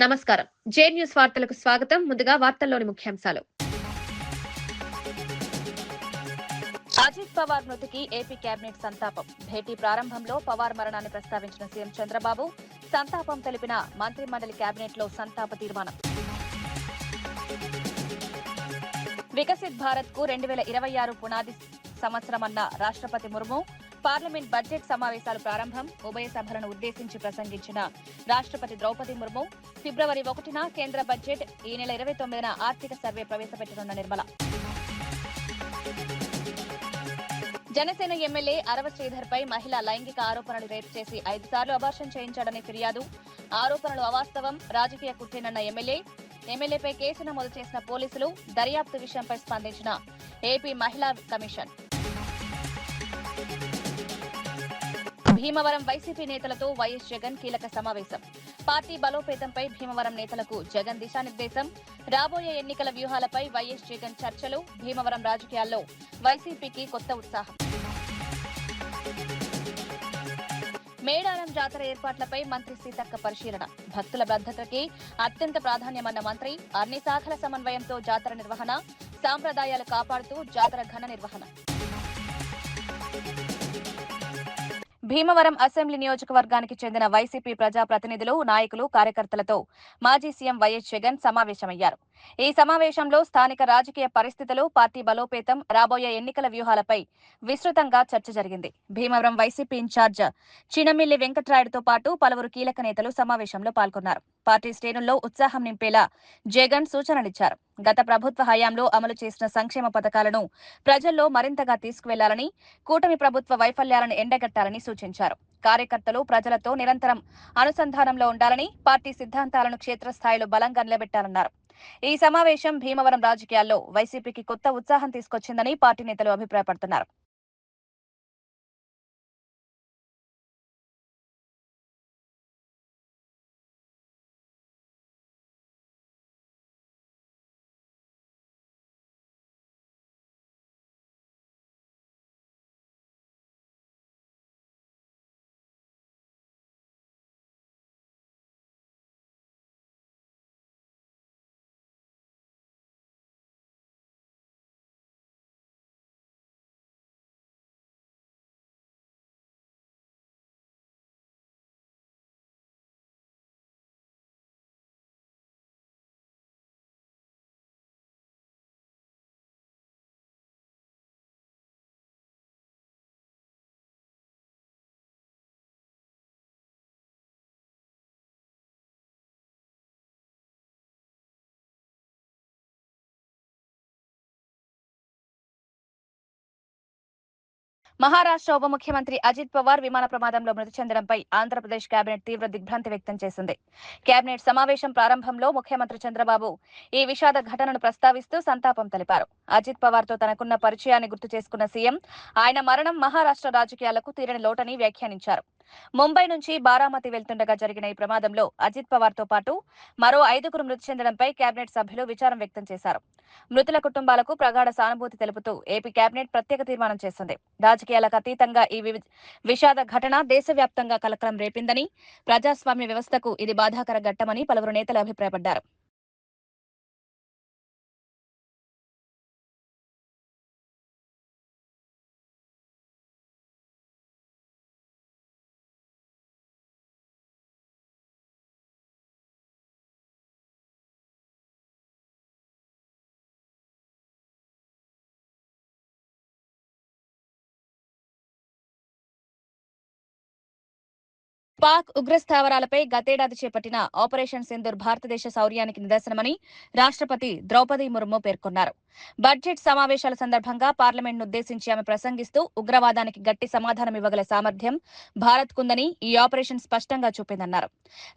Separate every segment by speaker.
Speaker 1: నమస్కారం. జే న్యూస్ వార్తలకు స్వాగతం. ముందుగా వార్తల్లోని ముఖ్యాంశాలు. అజిత్ పవార్ మృతికి ఏపీ కేబినెట్ సంతాపం. భేటీ ప్రారంభంలో పవార్ మరణాన్ని ప్రస్తావించిన సీఎం చంద్రబాబు సంతాపం తెలిపిన మంత్రిమండలి కేబినెట్ లో సంతాప తీర్మానం. వికసిత్ భారత్ కు 2026 పునాది సంవత్సరమన్న రాష్ట్రపతి ముర్ము పార్లమెంట్ బడ్జెట్ సమావేశాలు ప్రారంభం. ఉభయ సభలను ఉద్దేశించి ప్రసంగించిన రాష్ట్రపతి ద్రౌపది ముర్ము ఫిబ్రవరి 1న కేంద్ర బడ్జెట్, ఈ నెల 29న ఆర్థిక సర్వే ప్రవేశపెట్టనున్న నిర్మల. జనసేన ఎమ్మెల్యే అరవ శ్రీధర్ పై మహిళ లైంగిక ఆరోపణలు రేపు చేసి 5 సార్లు అబార్షన్ చేయించాడని ఫిర్యాదు. ఆరోపణలు అవాస్తవం, రాజకీయ కుట్రేనన్న ఎమ్మెల్యేపై కేసు నమోదు చేసిన పోలీసులు. దర్యాప్తు విషయంపై స్పందించిన ఏపీ మహిళా కమిషన్. భీమవరం వైసీపీ నేతలతో వైఎస్ జగన్ కీలక సమావేశం. పార్టీ బలోపేతంపై భీమవరం నేతలకు జగన్ దిశానిర్దేశం. రాబోయే ఎన్నికల వ్యూహాలపై వైఎస్ జగన్ చర్చలు. భీమవరం రాజకీయాల్లో వైసీపీకి కొత్త ఉత్సాహం. మేడారం జాతర ఏర్పాట్లపై మంత్రి సీతక్క పరిశీలన. భక్తుల భద్రతకి అత్యంత ప్రాధాన్యమన్న మంత్రి. అన్ని శాఖల సమన్వయంతో జాతర నిర్వహణ, సాంప్రదాయాలు కాపాడుతూ జాతర ఘన నిర్వహణ. భీమవరం అసెంబ్లీ నియోజకవర్గానికి చెందిన వైసీపీ ప్రజాప్రతినిధులు, నాయకులు, కార్యకర్తలతో మాజీ సీఎం వైఎస్ జగన్ సమావేశమయ్యారు. ఈ సమావేశంలో స్థానిక రాజకీయ పరిస్థితులు, పార్టీ బలోపేతం, రాబోయే ఎన్నికల వ్యూహాలపై విస్తృతంగా చర్చ జరిగింది. భీమవరం వైసీపీ ఇన్ఛార్జ్ చినమిల్లి వెంకట్రాయుడుతో పాటు పలువురు కీలక నేతలు సమావేశంలో పాల్గొన్నారు. పార్టీ శ్రేణుల్లో ఉత్సాహం నింపేలా జగన్ సూచనలిచ్చారు. గత ప్రభుత్వ హయాంలో అమలు చేసిన సంక్షేమ పథకాలను ప్రజల్లో మరింతగా తీసుకువెళ్లాలని, కూటమి ప్రభుత్వ వైఫల్యాలను ఎండగట్టాలని సూచించారు. కార్యకర్తలు ప్రజలతో నిరంతరం అనుసంధానంలో ఉండాలని, పార్టీ సిద్ధాంతాలను క్షేత్రస్థాయిలో బలంగా నిలబెట్టాలన్నారు. ఈ సమావేశం భీమవరం రాజకీయాల్లో వైసీపీకి కొత్త ఉత్సాహం తీసుకొచ్చిందని పార్టీ నేతలు అభిప్రాయపడుతున్నారు. మహారాష్ట్ర ఉప ముఖ్యమంత్రి అజిత్ పవార్ విమాన ప్రమాదంలో మృతి చెందడంపై ఆంధ్రప్రదేశ్ కేబినెట్ తీవ్ర దిగ్భ్రాంతి వ్యక్తం చేసింది. కేబినెట్ సమావేశం ప్రారంభంలో ముఖ్యమంత్రి చంద్రబాబు ఈ విషాద ఘటనను ప్రస్తావిస్తూ సంతాపం తెలిపారు. అజిత్ పవార్ తో తనకున్న పరిచయాన్ని గుర్తు చేసుకున్న సీఎం ఆయన మరణం మహారాష్ట్ర రాజకీయాలకు తీరని లోటని వ్యాఖ్యానించారు. ముంబై నుంచి బారామతి వెళ్తుండగా జరిగిన ఈ ప్రమాదంలో అజిత్ పవార్ తో పాటు మరో 5గురు మృతి చెందడంపై కేబినెట్ సభ్యులు విచారం వ్యక్తం చేశారు. మృతుల కుటుంబాలకు ప్రగాఢ సానుభూతి తెలుపుతూ ఏపీ కేబినెట్ ప్రత్యేక తీర్మానం చేసింది. రాజకీయాలకు అతీతంగా ఈ విషాద ఘటన దేశవ్యాప్తంగా కలకలం రేపిందని, ప్రజాస్వామ్య వ్యవస్థకు ఇది బాధాకర ఘట్టమని పలువురు నేతలు అభిప్రాయపడ్డారు. పాక్ ఉగ్రస్థావరాలపై గతేడాది చేపట్టిన ఆపరేషన్ సింధూర్ భారతదేశ శౌర్యానికి నిదర్శనమని రాష్ట్రపతి ద్రౌపది ముర్ము పేర్కొన్నారు. బడ్జెట్ సమావేశాల సందర్భంగా పార్లమెంట్నుద్దేశించి ఆమె ప్రసంగిస్తూ ఉగ్రవాదానికి గట్టి సమాధానం ఇవ్వగల సామర్థ్యం భారత్కుందని ఈ ఆపరేషన్ స్పష్టంగా చూపిందన్నారు.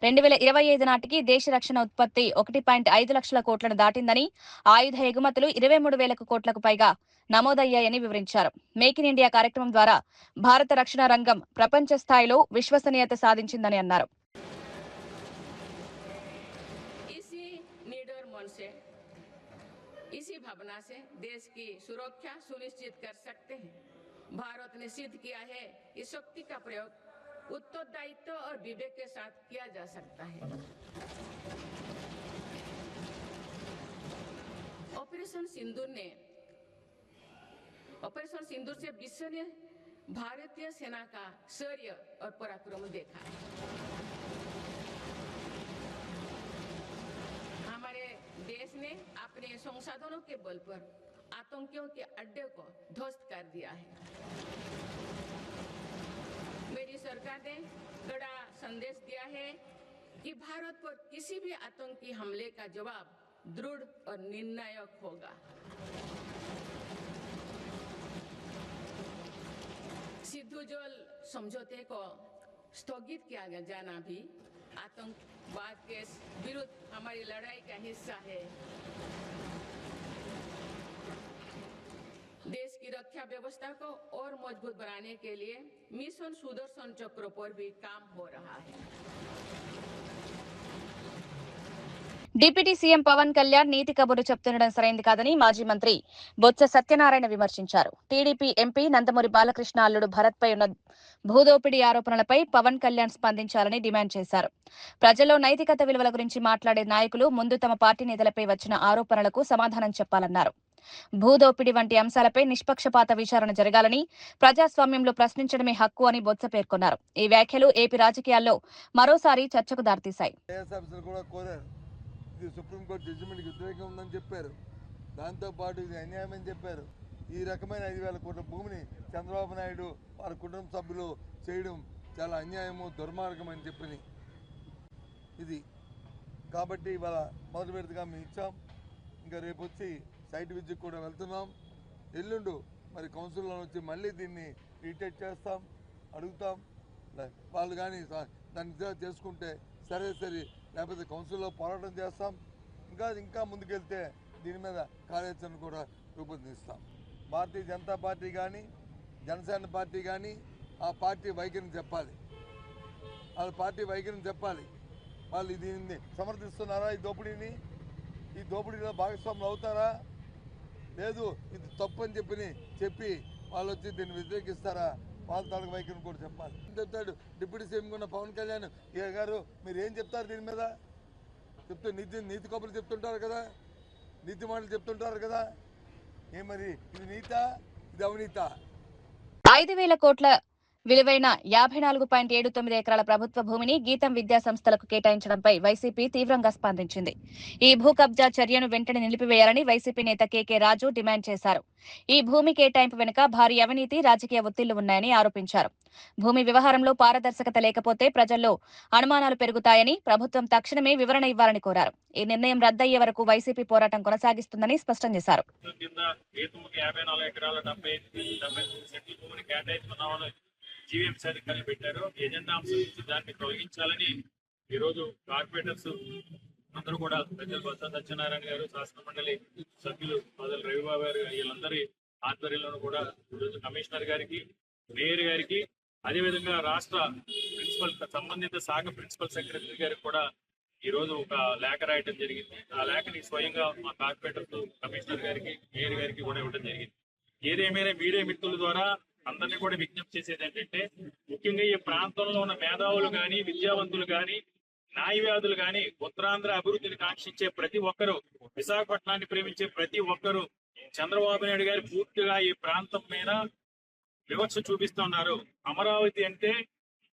Speaker 1: 2025 నాటికి దేశ రక్షణ ఉత్పత్తి 1.5 లక్షల కోట్లను దాటిందని, ఆయుధ ఎగుమతులు 23,000 కోట్లకు పైగా నమోదయ్యాయని వివరించారు. మేక్ ఇన్ ఇండియా కార్యక్రమం ద్వారా భారత రక్షణ రంగం ప్రపంచ స్థాయిలో విశ్వసనీయత సాధించిందని అన్నారు.
Speaker 2: इसी भावना से देश की सुरक्षा सुनिश्चित कर सकते हैं। भारत ने सिद्ध किया है इस शक्ति का प्रयोग उत्तरदायित्व और विवेक के साथ किया जा सकता है। सिंदूर से विश्व ने भारतीय सेना का शौर्य और पराक्रम देखा। हमारे देश ने अपने संसाधनों के बल पर आतंकियों के अड्डे को ध्वस्त कर दिया है। मेरी सरकार ने कड़ा संदेश दिया है कि भारत पर किसी भी आतंकी हमले का जवाब दृढ़ और निर्णायक होगा। सिद्धू जोल समझौते को स्थगित किया जाना भी आतंकवाद के विरुद्ध हमारी लड़ाई का हिस्सा है। देश की रक्षा व्यवस्था को और मजबूत बनाने के लिए मिशन सुदर्शन चक्र पर भी काम हो रहा है।
Speaker 1: డిప్యూటీ సీఎం పవన్ కళ్యాణ్ నీతి కబుర్లు చెప్తుండడం సరైంది కాదని మాజీ మంత్రి బొత్స సత్యనారాయణ విమర్శించారు. టీడీపీ ఎంపీ నందమూరి బాలకృష్ణ అల్లుడు భరత్ పై ఉన్న భూదోపిడీ ఆరోపణలపై పవన్ కళ్యాణ్ స్పందించాలని డిమాండ్ చేశారు. ప్రజల్లో నైతికత విలువల గురించి మాట్లాడే నాయకులు ముందు తమ పార్టీ నేతలపై వచ్చిన ఆరోపణలకు సమాధానం చెప్పాలన్నారు. భూదోపిడీ వంటి అంశాలపై నిష్పక్షపాత విచారణ జరగాలని, ప్రజాస్వామ్యంలో ప్రశ్నించడమే హక్కు అని బొత్స పేర్కొన్నారు. ఈ వ్యాఖ్యలు ఏపీ రాజకీయాల్లో మరోసారి చర్చకు దారితీశాయి.
Speaker 3: ఇది సుప్రీంకోర్టు జడ్జిమెంట్కి వ్యతిరేకంగా ఉందని చెప్పారు. దాంతోపాటు ఇది అన్యాయమని చెప్పారు. ఈ రకమైన 5,000 కోట్ల భూమిని చంద్రబాబు నాయుడు వారి కుటుంబ సభ్యులు చేయడం చాలా అన్యాయము, దుర్మార్గం అని చెప్పి ఇది కాబట్టి ఇవాళ మొదటి విడతగా మేము ఇచ్చాం. ఇంకా రేపు వచ్చి సైట్ విజిట్ కూడా వెళ్తున్నాం. ఎల్లుండు మరి కౌన్సిల్లో వచ్చి మళ్ళీ దీన్ని రీటేక్ చేస్తాం, అడుగుతాం. వాళ్ళు కానీ దాన్ని చేసుకుంటే సరే, లేకపోతే కౌన్సిల్లో పోరాటం చేస్తాం. ఇంకా ముందుకెళ్తే దీని మీద కార్యాచరణ కూడా రూపొందిస్తాం. భారతీయ జనతా పార్టీ కానీ జనసేన పార్టీ కానీ ఆ పార్టీ వైఖరిని చెప్పాలి. వాళ్ళ పార్టీ వైఖరిని చెప్పాలి. వాళ్ళు దీన్ని సమర్థిస్తున్నారా? ఈ దోపిడీలో భాగస్వాములు అవుతారా? లేదు, ఇది తప్పు అని చెప్పి వాళ్ళు వచ్చి దీన్ని వ్యతిరేకిస్తారా? వాళ్ళ తాలూకు వైఖరిని కూడా చెప్పాలి. చెప్తాడు డిప్యూటీ సీఎం ఉన్న పవన్ కళ్యాణ్ గారు, మీరు ఏం చెప్తారు దీని మీద? నీతి కబుర్లు చెప్తుంటారు కదా, నీతి మాటలు చెప్తుంటారు కదా. మరి ఇది నీతా, ఇది అవినీతా?
Speaker 1: 5,000 కోట్ల విలువైన 54.79 ఎకరాల ప్రభుత్వ భూమిని గీతం విద్యా సంస్థలకు కేటాయించడంపై వైసీపీ తీవ్రంగా స్పందించింది. ఈ భూ కబ్జా చర్యను వెంటనే నిలిపివేయాలని వైసీపీ నేత కేకే రాజు డిమాండ్ చేశారు. ఈ భూమి కేటాయింపు వెనుక భారీ అవినీతి, రాజకీయ ఒత్తిళ్లు ఉన్నాయని ఆరోపించారు. భూమి వ్యవహారంలో పారదర్శకత లేకపోతే ప్రజల్లో అనుమానాలు పెరుగుతాయని, ప్రభుత్వం తక్షణమే వివరణ ఇవ్వాలని కోరారు. ఈ నిర్ణయం రద్దయ్యే వరకు వైసీపీ పోరాటం కొనసాగిస్తుందని స్పష్టం చేశారు.
Speaker 4: జీవీఎంసీ అధికారులు పెట్టారు. ఎజెండా అంశం నుంచి దాన్ని తొలగించాలని ఈరోజు కార్పొరేటర్స్ అందరూ కూడా ప్రజల బొత్స సత్యనారాయణ గారు, శాసన మండలి సభ్యులు మొదలు రవిబాబు గారు, వీళ్ళందరి ఆధ్వర్యంలో కూడా ఈరోజు కమిషనర్ గారికి, మేయర్ గారికి, అదేవిధంగా రాష్ట్ర ప్రిన్సిపల్ సంబంధిత శాఖ ప్రిన్సిపల్ సెక్రటరీ గారికి కూడా ఈరోజు ఒక లేఖ రాయడం జరిగింది. ఆ లేఖని స్వయంగా మా కార్పొరేటర్స్, కమిషనర్ గారికి, మేయర్ గారికి కూడా ఇవ్వడం జరిగింది. ఏదేమైనా మీడియా మిత్రుల ద్వారా అందరినీ కూడా విజ్ఞప్తి చేసేది ఏంటంటే, ముఖ్యంగా ఈ ప్రాంతంలో ఉన్న మేధావులు కానీ, విద్యావంతులు కానీ, న్యాయవాదులు కానీ, ఉత్తరాంధ్ర అభివృద్ధిని కాంక్షించే ప్రతి ఒక్కరూ, విశాఖపట్నాన్ని ప్రేమించే ప్రతి ఒక్కరూ చంద్రబాబు నాయుడు గారి పూర్తిగా ఈ ప్రాంతం మీద వివక్ష చూపిస్తున్నారు. అమరావతి అంటే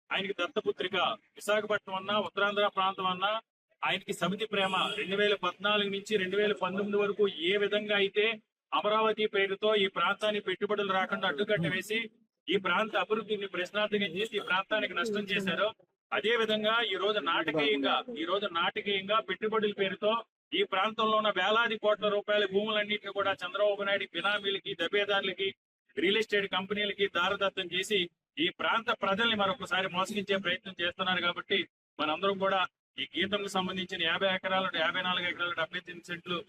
Speaker 4: ఆయనకి దత్తపుత్రిక, విశాఖపట్నం అన్నా, ఉత్తరాంధ్ర ప్రాంతం అన్నా ఆయనకి సమితి ప్రేమ. 2014 నుంచి 2019 వరకు ఏ విధంగా అయితే అమరావతి పేరుతో ఈ ప్రాంతానికి పెట్టుబడులు రాకుండా అడ్డుకట్ట వేసి ఈ ప్రాంత అభివృద్ధిని ప్రశ్నార్థకం చేసి ఈ ప్రాంతానికి నష్టం చేశారో, అదే విధంగా ఈ రోజు నాటకీయంగా పెట్టుబడుల పేరుతో ఈ ప్రాంతంలో ఉన్న వేలాది కోట్ల రూపాయల భూములన్నింటినీ కూడా చంద్రబాబు నాయుడు బినామీలకి, దబేదారులకి, రియల్ ఎస్టేట్ కంపెనీలకి దారదత్తం చేసి ఈ ప్రాంత ప్రజల్ని మరొకసారి మోసగించే ప్రయత్నం చేస్తున్నారు. కాబట్టి మనందరం కూడా ఈ గీతంకు సంబంధించిన 50 ఎకరాలు, 54 ఎకరాలు, 78 సెంట్లు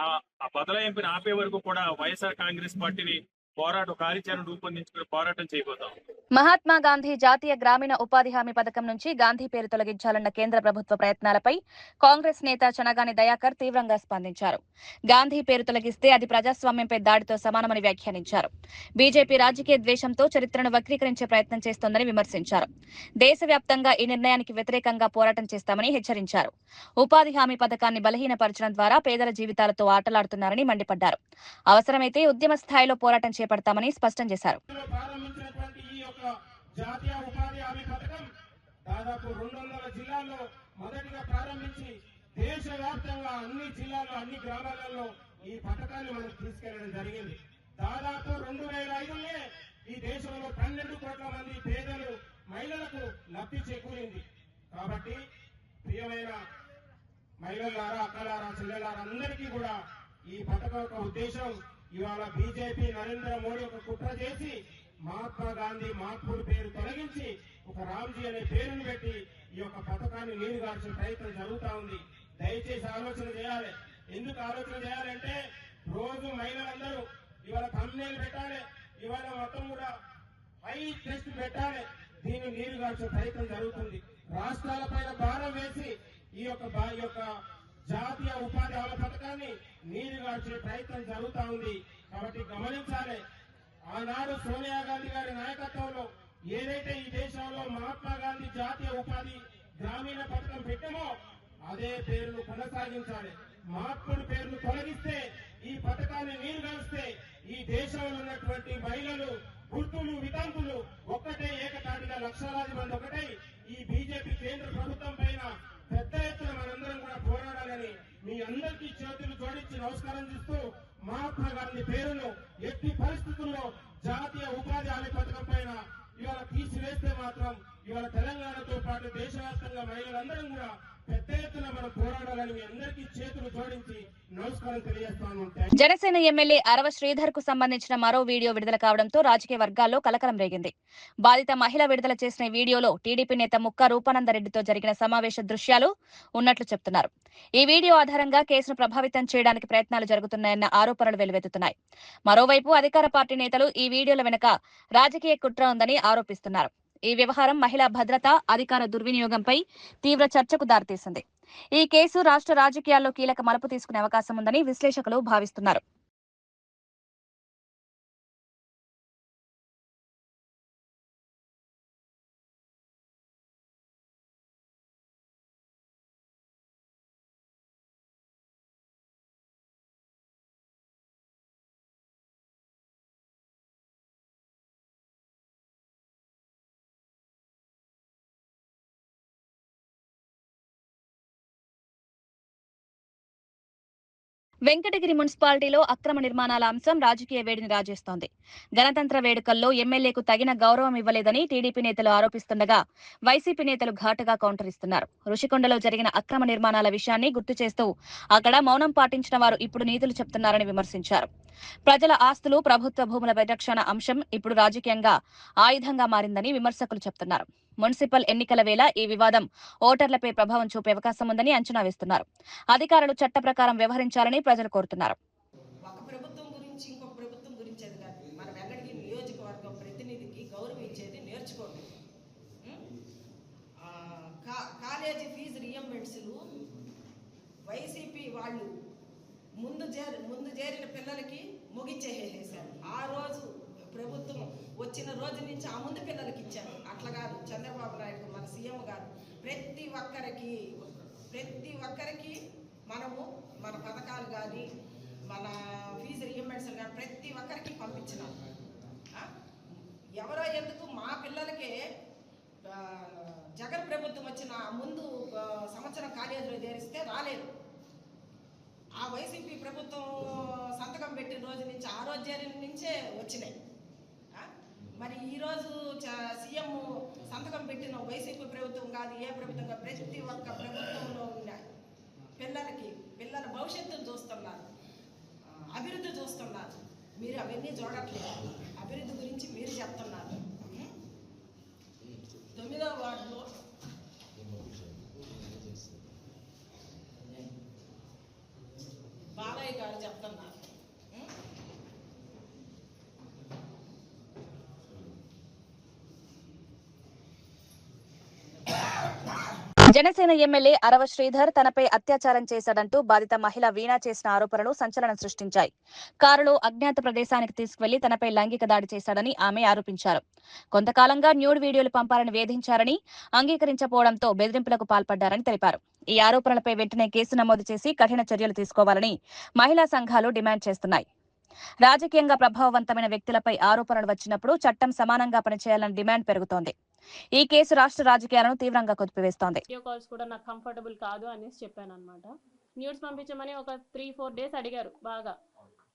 Speaker 4: ఆ బదలాయింపుని ఆపే వరకు కూడా వైఎస్ఆర్ కాంగ్రెస్ పార్టీని కార్యాచరణ రూపొందించుకుని పోరాటం చేయబోతాం.
Speaker 1: మహాత్మా గాంధీ జాతీయ గ్రామీణ ఉపాధి హామీ పథకం నుంచి గాంధీ పేరు తొలగించాలన్న కేంద్ర ప్రభుత్వ ప్రయత్నాలపై కాంగ్రెస్ నేత చనగాని దయాకర్ తీవ్రంగా స్పందించారు. గాంధీ పేరు తొలగిస్తే అది ప్రజాస్వామ్యంపై దాడితో సమానమని వ్యాఖ్యానించారు. బీజేపీ రాజకీయ ద్వేషంతో చరిత్రను వక్రీకరించే ప్రయత్నం చేస్తోందని విమర్శించారు. దేశవ్యాప్తంగా ఈ నిర్ణయానికి వ్యతిరేకంగా పోరాటం చేస్తామని హెచ్చరించారు. ఉపాధి హామీ పథకాన్ని బలహీనపరచడం ద్వారా పేదల జీవితాలతో ఆటలాడుతున్నారని మండిపడ్డారు. అవసరమైతే ఉద్యమ స్థాయిలో పోరాటం చేపడతామని స్పష్టం చేశారు.
Speaker 5: జాతీయ ఉపాధి హామీ పథకం దాదాపు 200 జిల్లాల్లో మొదటిగా ప్రారంభించి దేశవ్యాప్తంగా అన్ని జిల్లాల్లో అన్ని గ్రామాలలో ఈ పథకాన్ని మనం తీసుకెళ్లడం జరిగింది. దాదాపు 2005లో ఈ దేశంలో 12 కోట్ల మంది పేదలు మహిళలకు లబ్ధి చేకూరింది. కాబట్టి ప్రియమైన మహిళలారా, అక్కలారా, చెల్లెలారా అందరికీ కూడా ఈ పథకం యొక్క ఉద్దేశం ఇవాళ బీజేపీ నరేంద్ర మోడీ ఒక కుట్ర చేసి మహాత్మా గాంధీ మహాత్ముడి పేరు తొలగించి ఒక రామ్జీ అనే పేరును పెట్టి ఈ యొక్క పథకాన్ని నీరుగార్చే ప్రయత్నం జరుగుతా ఉంది. దయచేసి ఆలోచన చేయాలి. ఎందుకు ఆలోచన చేయాలంటే రోజు మహిళలందరూ ఇవాళ thumbnail పెట్టాలి, ఇవాళ మొత్తం కూడా హై టెస్ట్ పెట్టాలి. దీన్ని నీరుగార్చే ప్రయత్నం జరుగుతుంది. రాష్ట్రాల పైన భారం వేసి ఈ యొక్క జాతీయ ఉపాధి హామీ పథకాన్ని నీరుగార్చే ప్రయత్నం జరుగుతా ఉంది. కాబట్టి గమనించాలి. ఆనాడు సోనియా గాంధీ గారి నాయకత్వంలో ఏదైతే ఈ దేశంలో మహాత్మా గాంధీ జాతీయ ఉపాధి గ్రామీణ పథకం పెట్టామో అదే పేరును కొనసాగించాలి. మహాత్ముడి పేరును తొలగిస్తే, ఈ పథకాన్ని నీరుగారిస్తే ఈ దేశంలో ఉన్నటువంటి మహిళలు, వృద్ధులు, వితంతులు ఒక్కటే ఏకతాటిగా లక్షలాది మంది ఒకటై ఈ బీజేపీ కేంద్ర ప్రభుత్వం పైన పెద్ద ఎత్తున మనందరం కూడా పోరాడాలని మీ అందరికీ చేతులు జోడించి నమస్కారం చేస్తూ మహాత్మా గాంధీ పేరును ఎట్టి పరిస్థితుల్లో జాతీయ ఉపాధి హామీ పథకం పైన ఇవాళ తీసివేస్తే మాత్రం ఇవాళ తెలంగాణతో పాటు దేశవ్యాప్తంగా మహిళలందరం కూడా పెద్ద ఎత్తున మనం పోరాడాలని మీ అందరికీ చేతులు జోడించి నమస్కారం తెలియజేస్తాను.
Speaker 1: జనసేన ఎమ్మెల్యే అరవ శ్రీధర్ కు సంబంధించిన మరో వీడియో విడుదల కావడంతో రాజకీయ వర్గాల్లో కలకలం రేగింది. బాధిత మహిళ విడుదల చేసిన వీడియోలో టీడీపీ నేత ముక్కా రూపానందరెడ్డితో జరిగిన సమావేశ దృశ్యాలు ఉన్నట్లు చెప్తున్నారు. ఈ వీడియో ఆధారంగా కేసును ప్రభావితం చేయడానికి ప్రయత్నాలు జరుగుతున్నాయన్న ఆరోపణలు వెలువెత్తుతున్నాయి. మరోవైపు అధికార పార్టీ నేతలు ఈ వీడియోల వెనుక రాజకీయ కుట్ర ఉందని ఆరోపిస్తున్నారు. ఈ వ్యవహారం మహిళా భద్రత, అధికార దుర్వినియోగంపై తీవ్ర చర్చకు దారితీసింది. ఈ కేసు రాష్ట్ర రాజకీయాల్లో కీలక మలుపు తీసుకునే అవకాశం ఉందని విశ్లేషకులు భావిస్తున్నారు. వెంకటగిరి మున్సిపాలిటీలో అక్రమ నిర్మాణాల అంశం రాజకీయ వేడిని రాజేస్తోంది. గణతంత్ర వేడుకల్లో ఎమ్మెల్యేకు తగిన గౌరవం ఇవ్వలేదని టీడీపీ నేతలు ఆరోపిస్తుండగా వైసీపీ నేతలు ఘాటుగా కౌంటర్ ఇస్తున్నారు. రుషికొండలో జరిగిన అక్రమ నిర్మాణాల విషయాన్ని గుర్తు చేస్తూ అక్కడ మౌనం పాటించిన వారు ఇప్పుడు నీతులు చెప్తున్నారని విమర్శించారు. ప్రజల ఆస్తులు, ప్రభుత్వ భూముల పరిరక్షణ అంశం ఇప్పుడు రాజకీయంగా ఆయుధంగా మారిందని విమర్శకులు చెప్తున్నారు. మున్సిపల్ ఎన్నికల వేళ ఈ వివాదం ఓటర్లపై ప్రభావం చూపే అవకాశం ఉందని అంచనా వేస్తున్నారు. అధికారులు చట్ట ప్రకారం వ్యవహరించాలని ప్రజలు కోరుతున్నారు.
Speaker 6: ఒక ప్రభుత్వం గురించి ఇంకొక ప్రభుత్వం గురించి అది కాదు. మన వెంకటగిరి నియోజకవర్గం ప్రతినిధికి గౌరవం ఇచ్చేది నేర్చుకోండి. కాలేజీ ఫీజు రియంబర్స్మెంట్స్లు వైసీపీ వాళ్ళు ముందు చేరిన పిల్లలకి ముగిచ్చేసేసారు. ఆ రోజు ప్రభుత్వం వచ్చిన రోజు నుంచి ఆ ముందు పిల్లలకి ఇచ్చారు. అట్లా కాదు. చంద్రబాబు నాయుడు మన సీఎం గారు ప్రతి ఒక్కరికి మనము మన పథకాలు కానీ మన ఫీజు రియంబర్స్మెంట్ కానీ ప్రతి ఒక్కరికి పంపించినాం. ఎవరో ఎందుకు మా పిల్లలకే జగన్ ప్రభుత్వం వచ్చిన ముందు సంవత్సరం కాలేజీలో చేరిస్తే రాలేదు. ఆ వైసీపీ ప్రభుత్వం సంతకం పెట్టిన రోజు నుంచి ఆ రోజు చేరిన నుంచే వచ్చినాయి. మరి ఈరోజు సీఎం సంతకం పెట్టిన వైసీపీ ప్రభుత్వం కాదు, ఏ ప్రభుత్వం కాదు, ప్రతి ఒక్క ప్రభుత్వంలో ఉన్న పిల్లల భవిష్యత్తును చూస్తున్నారు, అభివృద్ధి చూస్తున్నారు. మీరు అవన్నీ చూడట్లేదు. అభివృద్ధి గురించి మీరు చెప్తున్నారు. 9వ వార్డులో బాలయ్య గారు చెప్తున్నారు.
Speaker 1: జనసేన ఎమ్మెల్యే అరవ శ్రీధర్ తనపై అత్యాచారం చేశాడంటూ బాధిత మహిళ వీణా చేసిన ఆరోపణలు సంచలనం సృష్టించాయి. కారులో అజ్ఞాత ప్రదేశానికి తీసుకువెళ్లి తనపై లైంగిక దాడి చేశాడని ఆమె ఆరోపించారు. కొంతకాలంగా న్యూడ్ వీడియోలు పంపాలని వేధించారని, అంగీకరించకపోవడంతో బెదిరింపులకు పాల్పడ్డారని తెలిపారు. ఈ ఆరోపణలపై వెంటనే కేసు నమోదు చేసి కఠిన చర్యలు తీసుకోవాలని మహిళా సంఘాలు డిమాండ్ చేస్తున్నాయి. రాజకీయంగా ప్రభావవంతమైన వ్యక్తులపై ఆరోపణలు వచ్చినప్పుడు చట్టం సమానంగా పనిచేయాలని డిమాండ్ పెరుగుతోంది. ఈ కేసు రాష్ట్ర రాజకీయాలను తీవ్రంగా కుదిపివేస్తోంది.
Speaker 7: వీడియో కాల్స్ కూడా నాకు కంఫర్టబుల్ కాదు అనేసి చెప్పాను అనమాట. న్యూడ్స్ పంపించమని ఒక 3-4 డేస్ అడిగారు. బాగా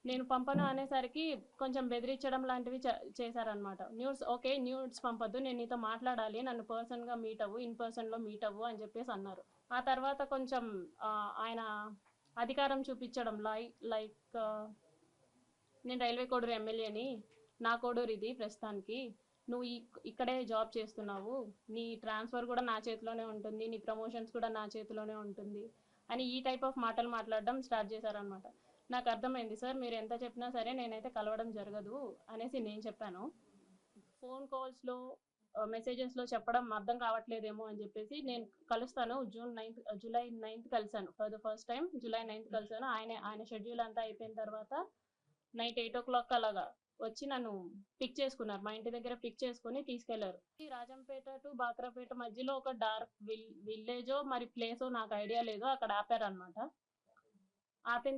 Speaker 7: నేను పంపను అనేసరికి కొంచెం బెదిరించడం లాంటివి చేశారనమాట. ఓకే న్యూడ్స్ పంపొద్దు, నేను నీతో మాట్లాడాలి, నన్ను పర్సన్గా మీట్ అవ్వు, ఇన్ పర్సన్లో మీట్ అవ్వు అని చెప్పేసి అన్నారు. ఆ తర్వాత కొంచెం ఆయన అధికారం చూపించడం లైక్ నేను రైల్వే కోడూరు ఎమ్మెల్యేని, నా కోడూరు ఇది ప్రస్తుతానికి, నువ్వు ఇక్కడే జాబ్ చేస్తున్నావు, నీ ట్రాన్స్ఫర్ కూడా నా చేతిలోనే ఉంటుంది, నీ ప్రమోషన్స్ కూడా నా చేతిలోనే ఉంటుంది అని ఈ టైప్ ఆఫ్ మాటలు మాట్లాడడం స్టార్ట్ చేశారనమాట. నాకు అర్థమైంది, సార్ మీరు ఎంత చెప్పినా సరే నేనైతే కలవడం జరగదు అనేసి నేను చెప్పాను. ఫోన్ కాల్స్లో మెసేజెస్లో చెప్పడం అర్థం కావట్లేదేమో అని చెప్పేసి నేను కలుస్తాను జూలై 9th కలిశాను. For the first time July 9th కలిశాను. ఆయన షెడ్యూల్ అంతా అయిపోయిన తర్వాత నైట్ 8 o'clock అలాగా వచ్చి నన్ను పిక్ చేసుకున్నారు. మా ఇంటి దగ్గర పిక్ చేసుకుని తీసుకెళ్లారు. రాజంపేట టు బాక్రాపేట మధ్యలో ఒక డార్క్ విలేజో మరి ప్లేసో నాకు ఐడియా లేదు, అక్కడ ఆపారనమాట. ఆపిన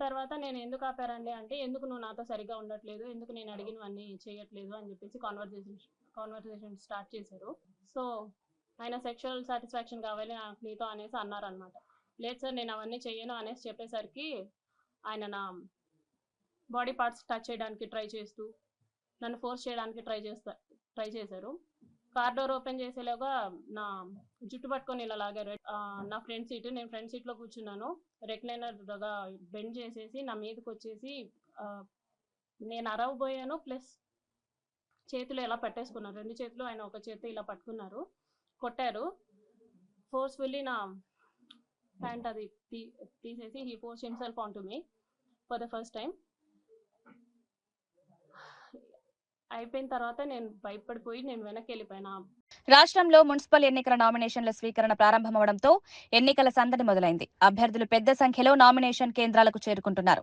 Speaker 7: తర్వాత నేను ఎందుకు ఆపారండి అంటే, ఎందుకు నువ్వు నాతో సరిగ్గా ఉండట్లేదు, ఎందుకు నేను అడిగినవన్నీ చేయట్లేదు అని చెప్పేసి కాన్వర్సేషన్ స్టార్ట్ చేశారు. సో ఆయన సెక్షువల్ సాటిస్ఫాక్షన్ కావాలి నాకు నీతో అనేసి అన్నారనమాట. లేదు సార్ నేను అవన్నీ చెయ్యను అనేసి చెప్పేసరికి ఆయన నా బాడీ పార్ట్స్ టచ్ చేయడానికి ట్రై చేస్తూ నన్ను ఫోర్స్ చేయడానికి ట్రై చేశారు. కార్ డోర్ ఓపెన్ చేసేలాగా నా జుట్టు పట్టుకొని ఇలా లాగారు. నా ఫ్రంట్ సీట్, నేను ఫ్రంట్ సీట్లో కూర్చున్నాను. రెక్లైనర్గా బెండ్ చేసేసి నా మీదకి వచ్చేసి నేను అరవబోయాను, ప్లస్ చేతులు ఇలా పట్టేసుకున్నారు. 2 చేతులు ఆయన ఒక చేతి ఇలా పట్టుకున్నారు, కొట్టారు. ఫోర్స్ఫుల్లీ నా ప్యాంట్ అది తీసేసి he force himself on to me for the first time. అయిపోయిన తర్వాత నేను భయపడిపోయి నేను వెనక్కి వెళ్ళిపోయినా.
Speaker 1: రాష్ట్రంలో మున్సిపల్ ఎన్నికల నామినేషన్ల స్వీకరణ ప్రారంభమవడంతో ఎన్నికల సందడి మొదలైంది. అభ్యర్థులు పెద్ద సంఖ్యలో నామినేషన్ కేంద్రాలకు చేరుకుంటున్నారు.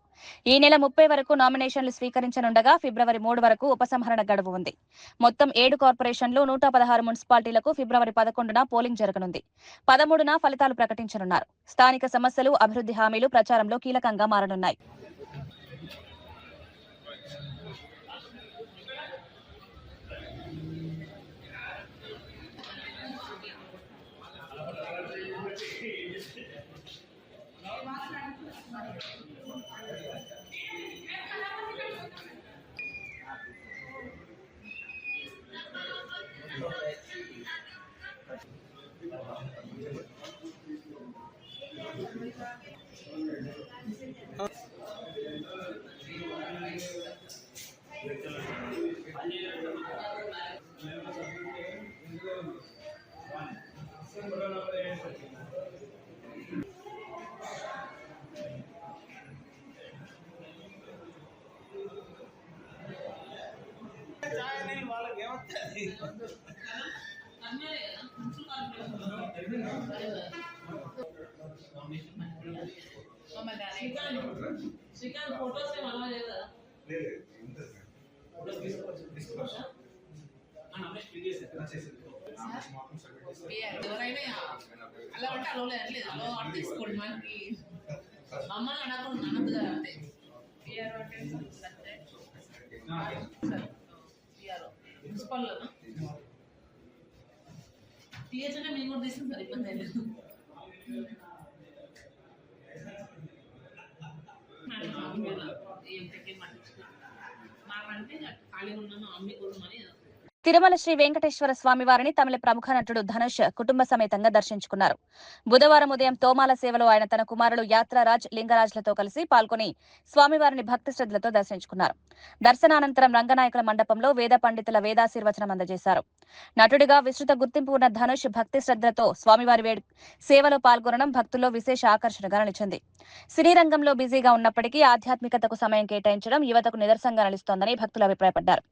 Speaker 1: ఈ నెల 30 వరకు నామినేషన్లు స్వీకరించనుండగా ఫిబ్రవరి 3 వరకు ఉపసంహరణ గడువు ఉంది. మొత్తం 7 కార్పొరేషన్లు 116 మున్సిపాలిటీలకు ఫిబ్రవరి 11న పోలింగ్ జరగనుంది. 13న ఫలితాలు ప్రకటించనున్నారు. స్థానిక సమస్యలు, అభివృద్ధి హామీలు ప్రచారంలో కీలకంగా మారనున్నాయి.
Speaker 8: ఎవరైనా అలా అంటే అలవలేదు అనలేదు, అలా అంటే తీసుకోండి. మనకి మమ్మల్ని అడగకుండా అనద్దు కదా. అంటే పిఆర్ఓ అంటే పిఆర్ఓ మున్సిపల్లోనా టీహెచ్ అంటే మేము కూడా తీసుకుని సార్, ఇబ్బంది లేదు. మాకంటే ఖాళీ ఉన్నాను అమ్మి కొడుమని.
Speaker 1: తిరుమల శ్రీ వెంకటేశ్వర స్వామి వారిని తమిళ ప్రముఖ నటుడు ధనుష్ కుటుంబ సమేతంగా దర్శించుకున్నారు. బుధవారం ఉదయం తోమాల సేవలో ఆయన తన కుమారులు యాత్రారాజ్, లింగరాజ్లతో కలిసి పాల్గొని స్వామివారిని భక్తి శ్రద్ధలతో దర్శించుకున్నారు. దర్శనానంతరం రంగనాయకుల మండపంలో వేద పండితుల వేదాశీర్వచనం అందజేశారు. నటుడిగా విస్తృత గుర్తింపు ఉన్న ధనుష్ భక్తి శ్రద్ధలతో స్వామివారి సేవలో పాల్గొనడం భక్తుల్లో విశేష ఆకర్షణగా నిలిచింది. సినీ రంగంలో బిజీగా ఉన్నప్పటికీ ఆధ్యాత్మికతకు సమయం కేటాయించడం యువతకు నిదర్శనంగా నిలుస్తోందని భక్తులు అభిప్రాయపడ్డారు.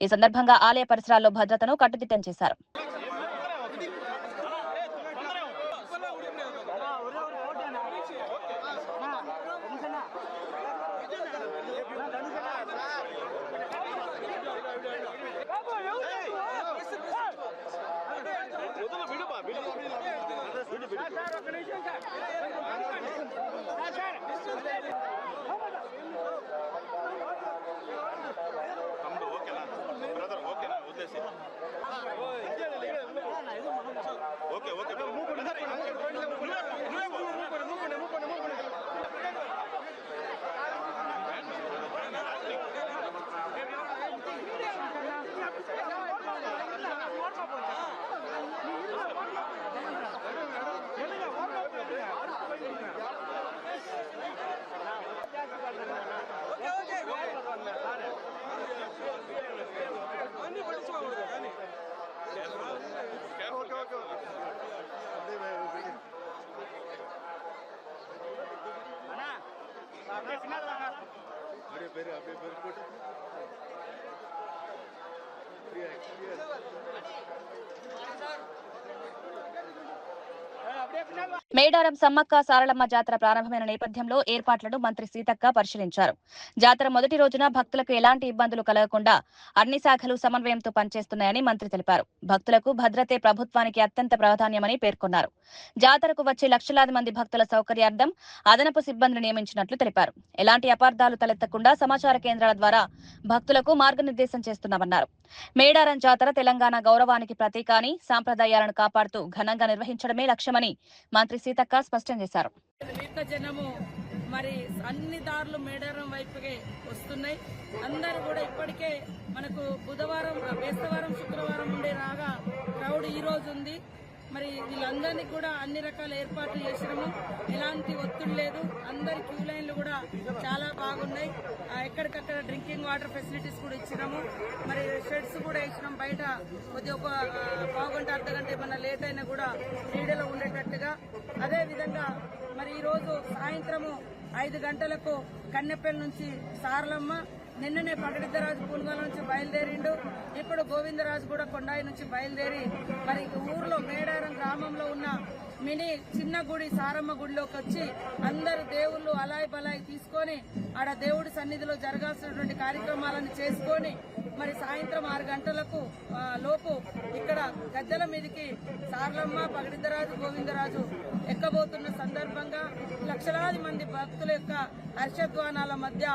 Speaker 1: ఈ సందర్భంగా ఆలయ పరిసరాలు పరిసరాల్లో భద్రతను కట్టుదిట్టం చేశారు. మేడారం సమ్మక్క సారలమ్మ జాతర ప్రారంభమైన నేపథ్యంలో ఏర్పాట్లను మంత్రి సీతక్క పరిశీలించారు. జాతర మొదటి రోజున భక్తులకు ఎలాంటి ఇబ్బందులు కలగకుండా అన్ని శాఖలు సమన్వయంతో పనిచేస్తున్నాయని మంత్రి తెలిపారు. భక్తులకు భద్రతే ప్రభుత్వానికి అత్యంత ప్రాధాన్యమని పేర్కొన్నారు. జాతరకు వచ్చే లక్షలాది మంది భక్తుల సౌకర్యార్థం అదనపు సిబ్బందిని నియమించినట్లు తెలిపారు. ఎలాంటి అపార్థాలు తలెత్తకుండా సమాచార కేంద్రాల ద్వారా భక్తులకు మార్గనిర్దేశం చేస్తున్నామన్నారు. మేడారం జాతర తెలంగాణ గౌరవానికి ప్రతీక అని, సాంప్రదాయాలను కాపాడుతూ ఘనంగా నిర్వహించడమే లక్ష్యమని మంత్రి సీతక్క స్పష్టం చేశారు.
Speaker 9: జనము మరి అన్ని దారులు మేడారం వైపుకే వస్తున్నాయి. అందరూ కూడా ఇప్పటికే మనకు బుధవారం, బేస్తవారం, శుక్రవారం ఉండే రాగా క్రౌడ్ ఈ రోజు ఉంది. మరి వీళ్ళందరినీ కూడా అన్ని రకాల ఏర్పాట్లు చేసినాము. ఎలాంటి ఒత్తిడి లేదు. అందరి క్యూ లైన్లు కూడా చాలా బాగున్నాయి. ఎక్కడికక్కడ డ్రింకింగ్ వాటర్ ఫెసిలిటీస్ కూడా ఇచ్చినాము. మరి షెడ్స్ కూడా వేసినాం. బయట కొద్దిగా ఒక పావుగంట, అర్ధగంట ఏమన్నా లేట్ అయినా కూడా నీడలో ఉండేటట్టుగా. అదేవిధంగా మరి ఈరోజు సాయంత్రము 5 గంటలకు కన్నెపల్లి నుంచి సారలమ్మ, నిన్ననే పగడిద్దరాజు పూల్గోల నుంచి బయలుదేరిండు. ఇప్పుడు గోవిందరాజు కూడా కొండాయి నుంచి బయలుదేరి మరి ఊర్లో మేడారం గ్రామంలో ఉన్న మినీ చిన్న గుడి సారమ్మ గుడిలోకి వచ్చి అందరు దేవుళ్ళు అలాయి బలాయి తీసుకొని ఆడ దేవుడి సన్నిధిలో జరగాల్సినటువంటి కార్యక్రమాలను చేసుకొని మరి సాయంత్రం 6 గంటలకు లోపు ఇక్కడ గద్దెల మీదకి సారలమ్మ, పగడిద్దరాజు, గోవిందరాజు ఎక్కబోతున్న సందర్భంగా లక్షలాది మంది భక్తుల యొక్క హర్షధ్వానాల మధ్య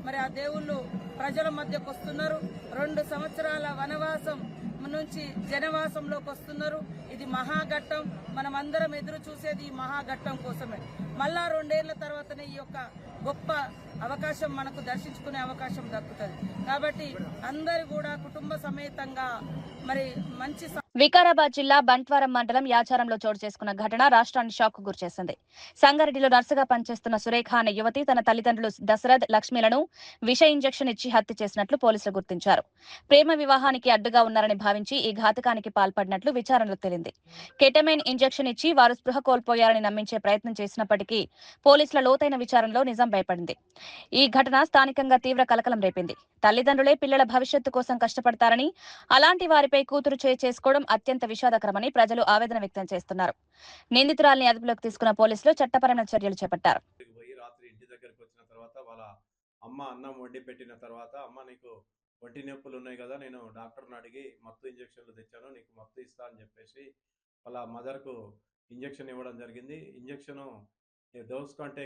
Speaker 9: మరి ఆ దేవుళ్ళు ప్రజల మధ్యకు వస్తున్నారు. 2 సంవత్సరాల వనవాసం నుంచి జనవాసంలోకి వస్తున్నారు. ఇది మహాఘట్టం. మనం అందరం ఎదురు చూసేది ఈ మహాఘట్టం కోసమే. మళ్ళా 2 ఏళ్ల తర్వాతనే ఈ యొక్క గొప్ప అవకాశం మనకు దర్శించుకునే అవకాశం దక్కుతుంది. కాబట్టి అందరూ కూడా కుటుంబ సమేతంగా మరి మంచి.
Speaker 1: వికారాబాద్ జిల్లా బంట్వారం మండలం యాచారంలో చోటు చేసుకున్న ఘటన రాష్ట్రాన్ని షాక్ గురిచేసింది. సంగారెడ్డిలో నర్సుగా పనిచేస్తున్న సురేఖ అనే యువతి తన తల్లిదండ్రులు దశరథ్, లక్ష్మిలను విష ఇంజెక్షన్ ఇచ్చి హత్య చేసినట్లు పోలీసులు గుర్తించారు. ప్రేమ వివాహానికి అడ్డుగా ఉన్నారని భావించి ఈ ఘాతకానికి పాల్పడినట్లు విచారణలో తేలింది. కెటమైన్ ఇంజెక్షన్ ఇచ్చి వారు స్పృహ కోల్పోయారని నమ్మించే ప్రయత్నం చేసినప్పటికీ పోలీసుల లోతైన విచారణలో నిజం బయపడింది. ఈ ఘటన స్థానికంగా తీవ్ర కలకలం రేపింది. తల్లిదండ్రులే పిల్లల భవిష్యత్తు కోసం కష్టపడతారని, అలాంటి వారిపై కూతురు చేసుకోవడం అత్యంత విషాదకరమని ప్రజలు ఆవేదన వ్యక్తం చేస్తున్నారు. నిందితురాల్ని అదుపులోకి తీసుకున్న పోలీసులు చట్టపరమైన చర్యలు చేపట్టారు.
Speaker 10: రాత్రి ఇంటి దగ్గరకు వచ్చిన తర్వాత వాళ్ళ అమ్మ అన్నం వండి పెట్టిన తర్వాత, అమ్మ నీకు ఒంటి నొప్పులు ఉన్నాయి కదా, నేను డాక్టర్ని అడిగి మత్తు ఇంజక్షన్లు తెచ్చాను, నీకు మత్తు ఇస్తా అని చెప్పేసి వాళ్ళ మదర్కు ఇంజక్షన్ ఇవ్వడం జరిగింది. ఇంజక్షను డోస్ కంటే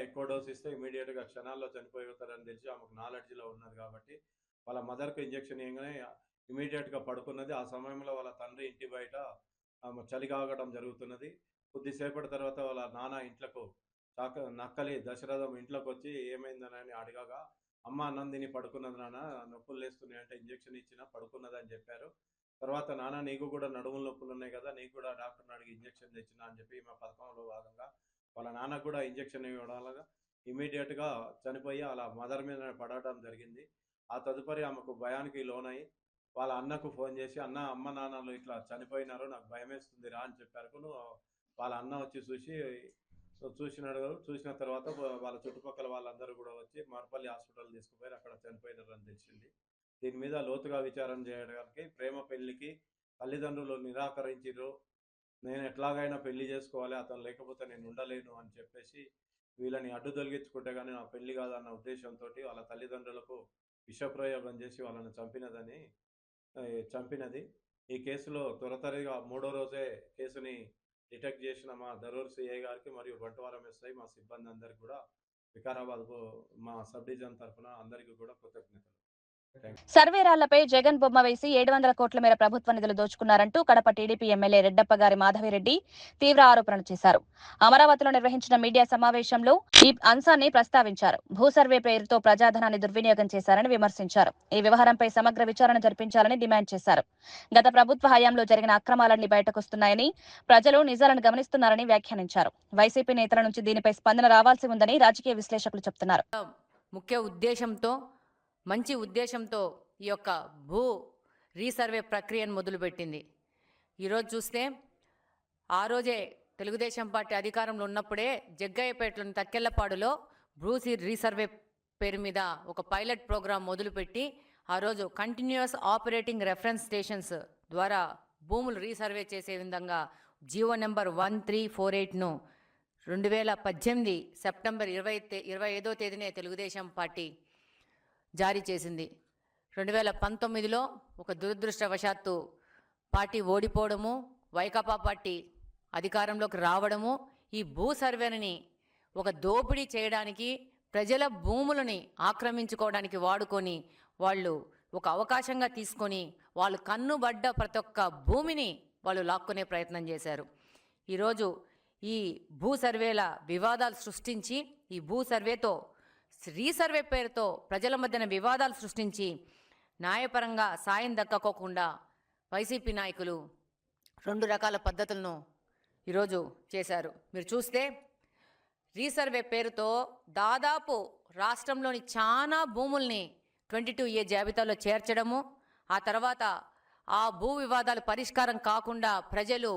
Speaker 10: ఎక్కువ డోస్ ఇస్తే ఇమీడియట్గా క్షణాల్లో చనిపోతారని తెలిసి ఆమెకు నాలెడ్జ్లో ఉన్నది కాబట్టి వాళ్ళ మదర్కు ఇంజక్షన్ ఇవ్వగానే ఇమీడియట్గా పడుకున్నది. ఆ సమయంలో వాళ్ళ తండ్రి ఇంటి బయట చలి కాగడం జరుగుతున్నది. కొద్దిసేపటి తర్వాత వాళ్ళ నాన్న ఇంట్లోకి నక్కలి దశరథం ఇంట్లోకి వచ్చి ఏమైందని అడగగా, అమ్మ అన్నం తిని పడుకున్నది నాన్న, నొప్పులు లేస్తున్నాయి అంటే ఇంజక్షన్ ఇచ్చిన పడుకున్నది అని చెప్పారు. తర్వాత నాన్న నీకు కూడా నడుముల నొప్పులు ఉన్నాయి కదా, నీకు కూడా డాక్టర్ని అడిగి ఇంజక్షన్ తెచ్చిన అని చెప్పి మా పథకంలో భాగంగా వాళ్ళ నాన్నకు కూడా ఇంజక్షన్ ఇవ్వడం వల్ల ఇమీడియట్గా చనిపోయి అలా మదర్ మీద పడటం జరిగింది. ఆ తదుపరి ఆమెకు భయానికి లోనై వాళ్ళ అన్నకు ఫోన్ చేసి, అమ్మ నాన్నలు ఇట్లా చనిపోయినారు, నాకు భయం వేస్తుంది రా అని చెప్పారు. వాళ్ళ అన్న వచ్చి చూసిన తర్వాత వాళ్ళ చుట్టుపక్కల వాళ్ళందరూ కూడా వచ్చి మరపల్లి హాస్పిటల్ తీసుకుపోయారు. అక్కడ చనిపోయినారు అని తెలిసింది. దీని మీద లోతుగా విచారణ చేయడానికి ప్రేమ పెళ్లికి తల్లిదండ్రులు నిరాకరించారు. నేను ఎట్లాగైనా పెళ్లి చేసుకోవాలి, అతను లేకపోతే నేను ఉండలేను అని చెప్పేసి వీళ్ళని అడ్డు తొలగించుకుంటే కానీ నా పెళ్లి కాదన్న ఉద్దేశంతో వాళ్ళ తల్లిదండ్రులకు విషప్రయోగం చేసి వాళ్ళని చంపినది. ఈ కేసులో త్వరతరిగా 3వ రోజే కేసుని డిటెక్ట్ చేసిన మా దరూర్ సిఐ గారికి మరియు బంటవారం ఎస్ఐ మా సిబ్బంది అందరికీ కూడా వికారాబాద్ మా సబ్ డివిజన్ తరఫున అందరికీ కూడా కృతజ్ఞతలు.
Speaker 1: సర్వేరాళ్లపై జగన్ బొమ్మ వేసి 700 కోట్ల మేర ప్రభుత్వ నిధులు దోచుకున్నారంటూ కడప టీడీపీ ఎమ్మెల్యే రెడ్డప్పగారి మాధవిరెడ్డి తీవ్ర ఆరోపణలు చేశారు. అమరావతిలో నిర్వహించిన మీడియా సమావేశంలో ఈ అంశాన్ని ప్రస్తావించారు. భూ సర్వే పేరుతో ప్రజాధనాన్ని దుర్వినియోగం చేశారని విమర్శించారు. ఈ వ్యవహారంపై సమగ్ర విచారణ జరిపించాలని డిమాండ్ చేశారు. గత ప్రభుత్వ హయాంలో జరిగిన అక్రమాలన్నీ బయటకొస్తున్నాయని, ప్రజలు నిజాలను గమనిస్తున్నారని వ్యాఖ్యానించారు. వైసీపీ నేతల నుంచి దీనిపై స్పందన రావాల్సి ఉందని రాజకీయ విశ్లేషకులు చెబుతున్నారు.
Speaker 11: మంచి ఉద్దేశంతో ఈ యొక్క భూ రీసర్వే ప్రక్రియను మొదలుపెట్టింది. ఈరోజు చూస్తే ఆ రోజే తెలుగుదేశం పార్టీ అధికారంలో ఉన్నప్పుడే జగ్గయ్యపేటలోని తక్కెళ్లపాడులో భూ రీసర్వే పేరు మీద ఒక పైలట్ ప్రోగ్రాం మొదలుపెట్టి ఆ రోజు కంటిన్యూస్ ఆపరేటింగ్ రెఫరెన్స్ స్టేషన్స్ ద్వారా భూములు రీసర్వే చేసే విధంగా జీవో నెంబర్ 1348ను 2018 సెప్టెంబర్ 25వ తేదీనే తెలుగుదేశం పార్టీ జారీ చేసింది. 2019లో ఒక దురదృష్టవశాత్తు పార్టీ ఓడిపోవడము, వైకాపా పార్టీ అధికారంలోకి రావడము, ఈ భూ సర్వేని ఒక దోపిడీ చేయడానికి, ప్రజల భూములని ఆక్రమించుకోవడానికి వాడుకొని వాళ్ళు ఒక అవకాశంగా తీసుకొని వాళ్ళు కన్నుబడ్డ ప్రతి ఒక్క భూమిని వాళ్ళు లాక్కునే ప్రయత్నం చేశారు. ఈరోజు ఈ భూ సర్వేల వివాదాలు సృష్టించి, ఈ భూ సర్వేతో రీసర్వే పేరుతో ప్రజల మధ్యన వివాదాలు సృష్టించి న్యాయపరంగా సాయం దక్కకోకుండా వైసీపీ నాయకులు 2 రకాల పద్ధతులను ఈరోజు చేశారు. మీరు చూస్తే రీసర్వే పేరుతో దాదాపు రాష్ట్రంలోని చాలా భూముల్ని 22A జాబితాలో చేర్చడము, ఆ తర్వాత ఆ భూ వివాదాలు పరిష్కారం కాకుండా ప్రజలు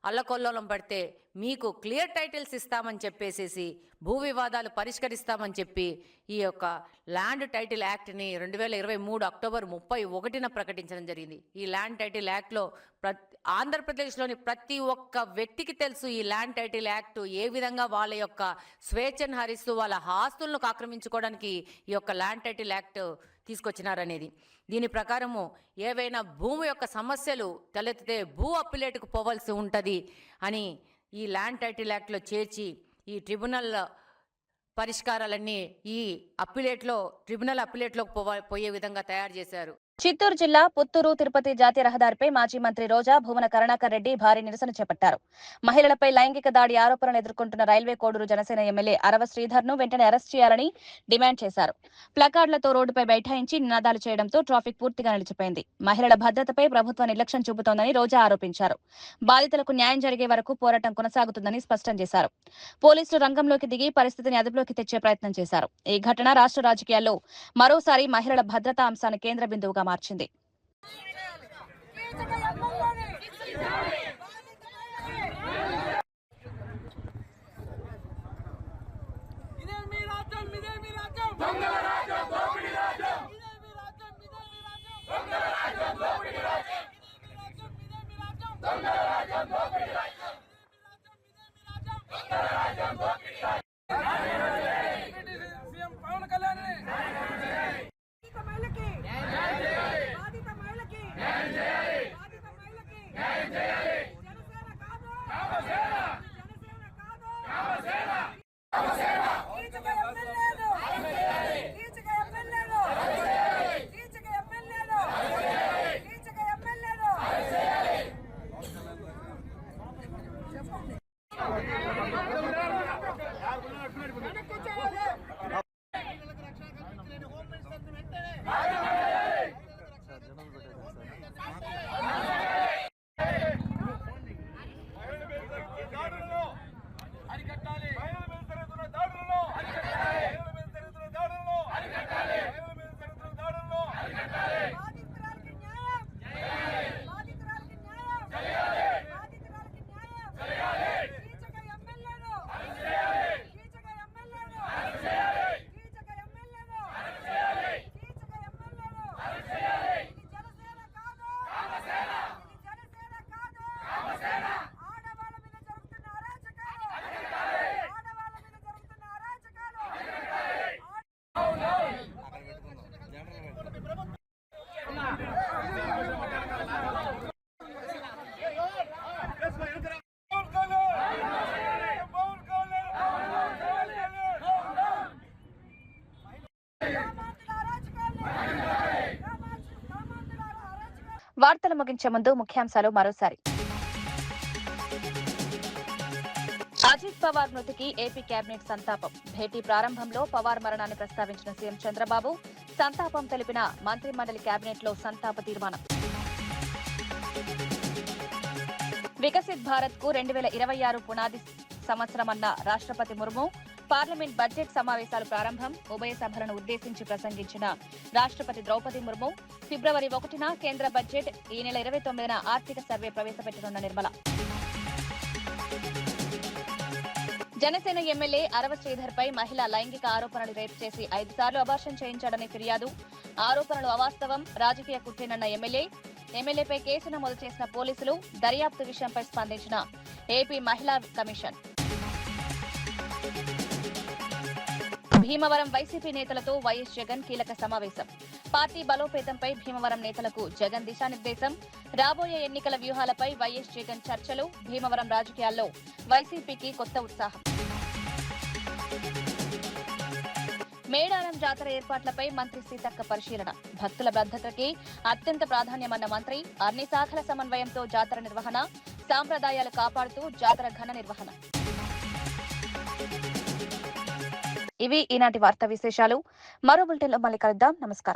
Speaker 11: అల్లకొల్లోలం పడితే మీకు క్లియర్ టైటిల్స్ ఇస్తామని చెప్పేసేసి భూ వివాదాలు పరిష్కరిస్తామని చెప్పి ఈ యొక్క ల్యాండ్ టైటిల్ యాక్ట్ని 2023 అక్టోబర్ 31న ప్రకటించడం జరిగింది. ఈ ల్యాండ్ టైటిల్ యాక్ట్లో ఆంధ్రప్రదేశ్లోని ప్రతి ఒక్క వ్యక్తికి తెలుసు ఈ ల్యాండ్ టైటిల్ యాక్ట్ ఏ విధంగా వాళ్ళ యొక్క స్వేచ్ఛను హరిస్తూ వాళ్ళ ఆస్తులను ఆక్రమించుకోవడానికి ఈ యొక్క ల్యాండ్ టైటిల్ యాక్ట్ తీసుకొచ్చినారనేది. దీని ప్రకారము ఏవైనా భూమి యొక్క సమస్యలు తలెత్తితే భూ అప్పిలేటుకు పోవాల్సి ఉంటుంది అని ఈ ల్యాండ్ టైటిల్ యాక్ట్లో చేర్చి ఈ ట్రిబ్యునల్ పరిష్కారాలన్నీ ఈ ట్రిబ్యునల్ అప్పిలేట్లోకి పోయే విధంగా తయారు చేశారు.
Speaker 1: చిత్తూరు జిల్లా పుత్తూరు తిరుపతి జాతీయ రహదారిపై మాజీ మంత్రి రోజా భువన కరుణాకర్ రెడ్డి భారీ నిరసన చేపట్టారు. మహిళలపై లైంగిక దాడి ఆరోపణలు ఎదుర్కొంటున్న రైల్వే కోడూరు జనసేన ఎమ్మెల్యే అరవ శ్రీధర్ను వెంటనే అరెస్ట్ చేయాలని డిమాండ్ చేశారు. ప్లకార్డులతో రోడ్డుపై బైఠాయించి నినాదాలు చేయడంతో ట్రాఫిక్ పూర్తిగా నిలిచిపోయింది. మహిళల భద్రతపై ప్రభుత్వం నిర్లక్ష్యం చూపుతోందని రోజా ఆరోపించారు. బాధితులకు న్యాయం జరిగే వరకు పోరాటం కొనసాగుతుందని స్పష్టం చేశారు. పోలీసులు రంగంలోకి దిగి పరిస్థితిని అదుపులోకి తెచ్చే ప్రయత్నం చేశారు. ఈ ఘటన రాష్ట్ర రాజకీయాల్లో మరోసారి మహిళల భద్రతా అంశాన్ని కేంద్ర బిందువుగా మార్చింది. వార్తలు ముగించే ముందు ముఖ్యాంశాలు మరోసారి. అజిత్ పవార్ మృతికి ఏపీ కేబినెట్ సంతాపం. భేటీ ప్రారంభంలో పవార్ మరణాన్ని ప్రస్తావించిన సీఎం చంద్రబాబు సంతాపం తెలిపిన మంత్రిమండలి కేబినెట్ లో సంతాప తీర్మానం. వికసిత్ భారత్ కు 2026 పునాది సంవత్సరమన్న రాష్ట్రపతి ముర్ము. పార్లమెంట్ బడ్జెట్ సమావేశాలు ప్రారంభం. ఉభయ సభలను ఉద్దేశించి ప్రసంగించిన రాష్ట్రపతి ద్రౌపది ముర్ము. ఫిబ్రవరి 1న కేంద్ర బడ్జెట్, ఈ నెల 29న ఆర్థిక సర్వే ప్రవేశపెట్టనున్న నిర్మల. జనసేన ఎమ్మెల్యే అరవ శ్రీధర్ పై మహిళ లైంగిక ఆరోపణలు రేపు చేసి 5 సార్లు అబార్షన్ చేయించాడని ఫిర్యాదు. ఆరోపణలు అవాస్తవం, రాజకీయ కుట్రేనన్న ఎమ్మెల్యేపై కేసు నమోదు చేసిన పోలీసులు. దర్యాప్తు విషయంపై స్పందించిన ఏపీ మహిళా కమిషన్. భీమవరం వైసీపీ నేతలతో వైఎస్ జగన్ కీలక సమావేశం. పార్టీ బలోపేతంపై భీమవరం నేతలకు జగన్ దిశానిర్దేశం. రాబోయే ఎన్నికల వ్యూహాలపై వైఎస్ జగన్ చర్చలు. భీమవరం రాజకీయాల్లో వైసీపీకి కొత్త ఉత్సాహం. మేడారం జాతర ఏర్పాట్లపై మంత్రి సీతక్క పరిశీలన. భక్తుల భద్రతకి అత్యంత ప్రాధాన్యమన్న మంత్రి. అన్ని శాఖల సమన్వయంతో జాతర నిర్వహణ. సాంప్రదాయాలు కాపాడుతూ జాతర ఘన నిర్వహణ. ఇవి ఈనాటి వార్తా విశేషాలు. మరో బులెటిన్లో మళ్ళీ కలుద్దాం. నమస్కారం.